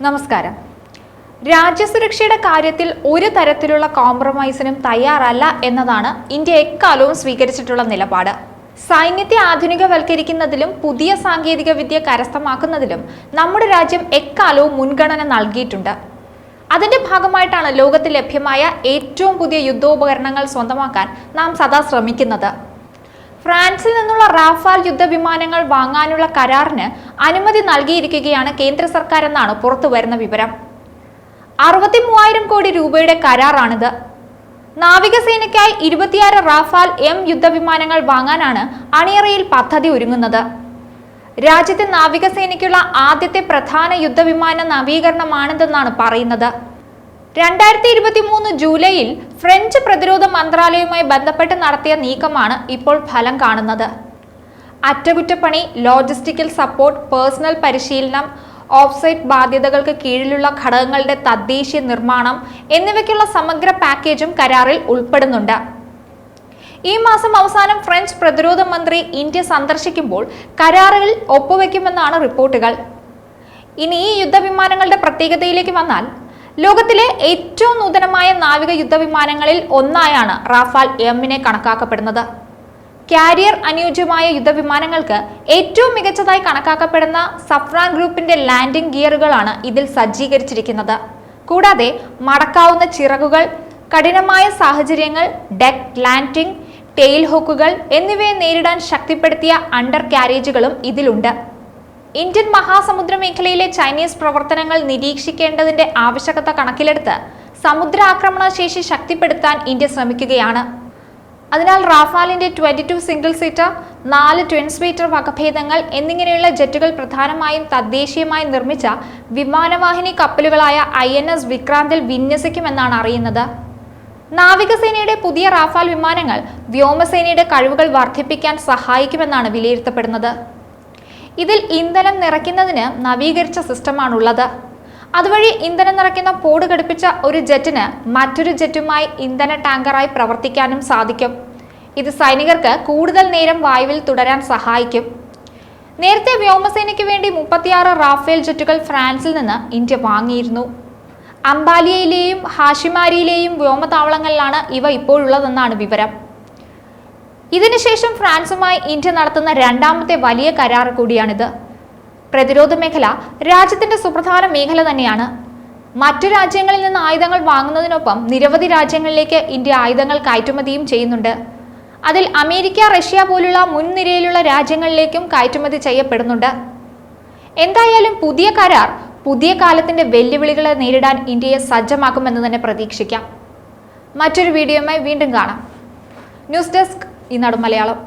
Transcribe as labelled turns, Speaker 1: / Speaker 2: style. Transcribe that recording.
Speaker 1: നമസ്കാരം. രാജ്യസുരക്ഷയുടെ കാര്യത്തിൽ ഒരു തരത്തിലുള്ള കോംപ്രമൈസിനും തയ്യാറല്ല എന്നതാണ് ഇന്ത്യ എക്കാലവും സ്വീകരിച്ചിട്ടുള്ള നിലപാട്. സൈന്യത്തെ ആധുനികവൽക്കരിക്കുന്നതിലും പുതിയ സാങ്കേതിക വിദ്യ കരസ്ഥമാക്കുന്നതിലും നമ്മുടെ രാജ്യം എക്കാലവും മുൻഗണന നൽകിയിട്ടുണ്ട്. അതിന്റെ ഭാഗമായിട്ടാണ് ലോകത്തിൽ ലഭ്യമായ ഏറ്റവും പുതിയ യുദ്ധോപകരണങ്ങൾ സ്വന്തമാക്കാൻ നാം സദാ ശ്രമിക്കുന്നത്. ഫ്രാൻസിൽ നിന്നുള്ള റാഫാൽ യുദ്ധവിമാനങ്ങൾ വാങ്ങാനുള്ള കരാറിന് അനുമതി നൽകിയിരിക്കുകയാണ് കേന്ദ്ര സർക്കാർ എന്നാണ് പുറത്തുവരുന്ന വിവരം. 63,000 കോടി രൂപയുടെ കരാറാണിത്. നാവികസേനയ്ക്കായി 26 റാഫാൽ യുദ്ധവിമാനങ്ങൾ വാങ്ങാനാണ് അണിയറയിൽ പദ്ധതി ഒരുങ്ങുന്നത്. രാജ്യത്തെ നാവികസേനയ്ക്കുള്ള ആദ്യത്തെ പ്രധാന യുദ്ധവിമാന നവീകരണമാണിതെന്നാണ് പറയുന്നത്. 2023 ജൂലൈയിൽ ഫ്രഞ്ച് പ്രതിരോധ മന്ത്രാലയവുമായി ബന്ധപ്പെട്ട് നടത്തിയ നീക്കമാണ് ഇപ്പോൾ ഫലം കാണുന്നത്. അറ്റകുറ്റപ്പണി, ലോജിസ്റ്റിക്കൽ സപ്പോർട്ട്, പേഴ്സണൽ പരിശീലനം, ഓഫ്സൈറ്റ് ബാധ്യതകൾക്ക് കീഴിലുള്ള ഘടകങ്ങളുടെ തദ്ദേശീയ നിർമ്മാണം എന്നിവയ്ക്കുള്ള സമഗ്ര പാക്കേജും കരാറിൽ ഉൾപ്പെടുന്നുണ്ട്. ഈ മാസം അവസാനം ഫ്രഞ്ച് പ്രതിരോധ മന്ത്രി ഇന്ത്യ സന്ദർശിക്കുമ്പോൾ കരാറുകൾ ഒപ്പുവെക്കുമെന്നാണ് റിപ്പോർട്ടുകൾ. ഇനി ഈ യുദ്ധവിമാനങ്ങളുടെ പ്രത്യേകതയിലേക്ക് വന്നാൽ, ലോകത്തിലെ ഏറ്റവും നൂതനമായ നാവിക യുദ്ധവിമാനങ്ങളിൽ ഒന്നായാണ് റാഫാൽ എമ്മിനെ കണക്കാക്കപ്പെടുന്നത്. കാരിയർ അനുയോജ്യമായ യുദ്ധവിമാനങ്ങൾക്ക് ഏറ്റവും മികച്ചതായി കണക്കാക്കപ്പെടുന്ന സഫ്രാൻ ഗ്രൂപ്പിന്റെ ലാൻഡിംഗ് ഗിയറുകളാണ് ഇതിൽ സജ്ജീകരിച്ചിരിക്കുന്നത്. കൂടാതെ മടക്കാവുന്ന ചിറകുകൾ, കഠിനമായ സാഹചര്യങ്ങൾ, ഡെക്ക് ലാൻഡിംഗ്, ടെയിൽ ഹുക്കുകൾ എന്നിവയെ നേരിടാൻ ശക്തിപ്പെടുത്തിയ അണ്ടർ കാരേജുകളും ഇതിലുണ്ട്. ഇന്ത്യൻ മഹാസമുദ്ര മേഖലയിലെ ചൈനീസ് പ്രവർത്തനങ്ങൾ നിരീക്ഷിക്കേണ്ടതിന്റെ ആവശ്യകത കണക്കിലെടുത്ത് സമുദ്ര ആക്രമണ ശേഷി ശക്തിപ്പെടുത്താൻ ഇന്ത്യ ശ്രമിക്കുകയാണ്. അതിനാൽ റാഫാലിന്റെ 22 സിംഗിൾ സീറ്റർ, 4 ട്വിൻ സീറ്റർ വകഭേദങ്ങൾ എന്നിങ്ങനെയുള്ള ജെറ്റുകൾ പ്രധാനമായും തദ്ദേശീയമായി നിർമ്മിച്ച വിമാനവാഹിനി കപ്പലുകളായ INS വിക്രാന്തിൽ വിന്യസിക്കുമെന്നാണ് അറിയുന്നത്. നാവികസേനയുടെ പുതിയ റാഫാൽ വിമാനങ്ങൾ വ്യോമസേനയുടെ കഴിവുകൾ വർദ്ധിപ്പിക്കാൻ സഹായിക്കുമെന്നാണ് വിലയിരുത്തപ്പെടുന്നത്. ഇതിൽ ഇന്ധനം നിറയ്ക്കുന്നതിന് നവീകരിച്ച സിസ്റ്റമാണുള്ളത്. അതുവഴി ഇന്ധനം നിറയ്ക്കുന്ന പോഡ് ഘടിപ്പിച്ച ഒരു ജെറ്റിന് മറ്റൊരു ജെറ്റുമായി ഇന്ധന ടാങ്കറായി പ്രവർത്തിക്കാനും സാധിക്കും. ഇത് സൈനികർക്ക് കൂടുതൽ നേരം വായുവിൽ തുടരാൻ സഹായിക്കും. നേരത്തെ വ്യോമസേനയ്ക്ക് വേണ്ടി 36 റാഫേൽ ജെറ്റുകൾ ഫ്രാൻസിൽ നിന്ന് ഇന്ത്യ വാങ്ങിയിരുന്നു. അംബാലിയയിലെയും ഹാഷിമാരിയിലെയും വ്യോമതാവളങ്ങളിലാണ് ഇവ ഇപ്പോഴുള്ളതെന്നാണ് വിവരം. ഇതിനുശേഷം ഫ്രാൻസുമായി ഇന്ത്യ നടത്തുന്ന രണ്ടാമത്തെ വലിയ കരാർ കൂടിയാണിത്. പ്രതിരോധ മേഖല രാജ്യത്തിന്റെ സുപ്രധാന മേഖല തന്നെയാണ്. മറ്റു രാജ്യങ്ങളിൽ നിന്ന് ആയുധങ്ങൾ വാങ്ങുന്നതിനൊപ്പം നിരവധി രാജ്യങ്ങളിലേക്ക് ഇന്ത്യ ആയുധങ്ങൾ കയറ്റുമതിയും ചെയ്യുന്നുണ്ട്. അതിൽ അമേരിക്ക, റഷ്യ പോലുള്ള മുൻനിരയിലുള്ള രാജ്യങ്ങളിലേക്കും കയറ്റുമതി ചെയ്യപ്പെടുന്നുണ്ട്. എന്തായാലും പുതിയ കരാർ പുതിയ കാലത്തിന്റെ വെല്ലുവിളികളെ നേരിടാൻ ഇന്ത്യയെ സജ്ജമാക്കുമെന്ന് തന്നെ പ്രതീക്ഷിക്കാം. മറ്റൊരു വീഡിയോയുമായി വീണ്ടും കാണാം. ന്യൂസ് ഡെസ്ക്, ഈനാട് മലയാളം.